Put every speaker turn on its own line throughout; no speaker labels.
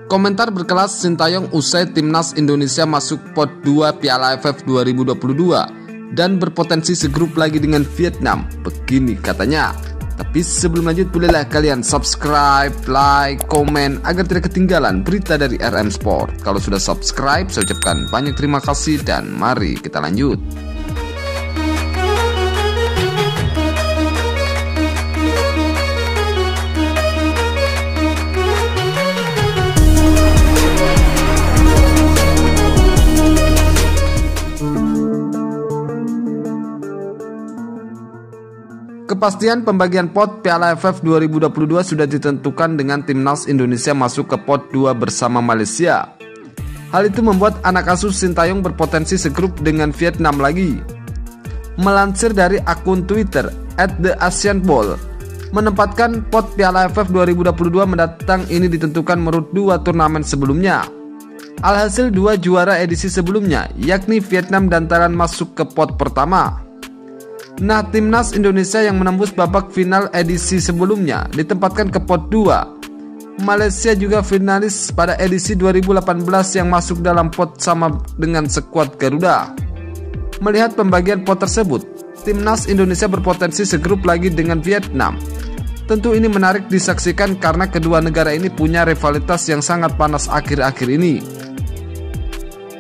Komentar berkelas Sintayong usai timnas Indonesia masuk pot 2 Piala AFF 2022 dan berpotensi segrup lagi dengan Vietnam. Begini katanya. Tapi sebelum lanjut, bolehlah kalian subscribe, like, komen agar tidak ketinggalan berita dari RM Sport. Kalau sudah subscribe, saya ucapkan banyak terima kasih dan mari kita lanjut. Kepastian pembagian pot Piala AFF 2022 sudah ditentukan dengan timnas Indonesia masuk ke pot 2 bersama Malaysia. Hal itu membuat anak asuh Sintayong berpotensi segrup dengan Vietnam lagi. Melansir dari akun Twitter @theasianball, menempatkan pot Piala AFF 2022 mendatang ini ditentukan menurut 2 turnamen sebelumnya. Alhasil 2 juara edisi sebelumnya, yakni Vietnam dan Thailand masuk ke pot pertama. Nah, timnas Indonesia yang menembus babak final edisi sebelumnya ditempatkan ke pot 2. Malaysia juga finalis pada edisi 2018 yang masuk dalam pot sama dengan skuad Garuda. Melihat pembagian pot tersebut, timnas Indonesia berpotensi segrup lagi dengan Vietnam. Tentu ini menarik disaksikan karena kedua negara ini punya rivalitas yang sangat panas akhir-akhir ini.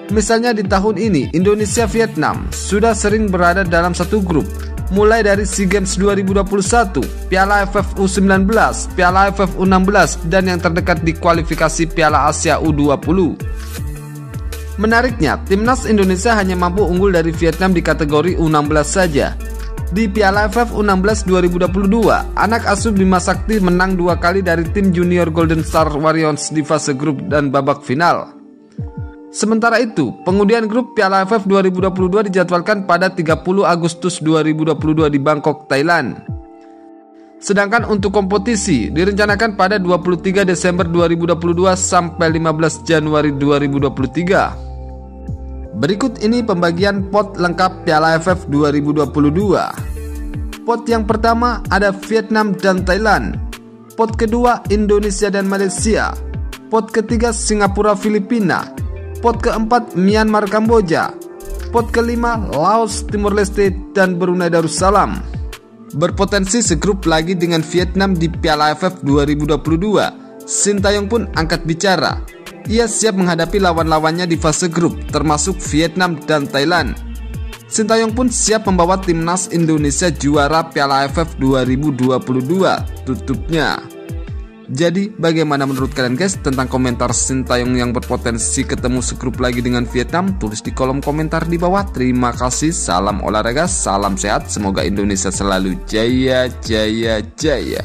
Misalnya di tahun ini, Indonesia-Vietnam sudah sering berada dalam satu grup, mulai dari SEA Games 2021, Piala AFF U19, Piala AFF U16, dan yang terdekat di kualifikasi Piala Asia U20. Menariknya, timnas Indonesia hanya mampu unggul dari Vietnam di kategori U16 saja. Di Piala AFF U16 2022, anak asuh Bima Sakti menang 2 kali dari tim junior Golden Star Warriors di fase grup dan babak final. Sementara itu, pengundian grup Piala AFF 2022 dijadwalkan pada 30 Agustus 2022 di Bangkok, Thailand. Sedangkan untuk kompetisi direncanakan pada 23 Desember 2022 sampai 15 Januari 2023. Berikut ini pembagian pot lengkap Piala AFF 2022. Pot yang pertama ada Vietnam dan Thailand. Pot kedua Indonesia dan Malaysia. Pot ketiga Singapura Filipina. Pot keempat Myanmar Kamboja. Pot kelima Laos Timor Leste dan Brunei Darussalam. Berpotensi segrup lagi dengan Vietnam di Piala AFF 2022. Sintayong pun angkat bicara. Ia siap menghadapi lawan-lawannya di fase grup, termasuk Vietnam dan Thailand. Sintayong pun siap membawa timnas Indonesia juara Piala AFF 2022, tutupnya. Jadi bagaimana menurut kalian guys tentang komentar Sintayong yang berpotensi ketemu segrup lagi dengan Vietnam? Tulis di kolom komentar di bawah. Terima kasih, salam olahraga, salam sehat, semoga Indonesia selalu jaya jaya jaya.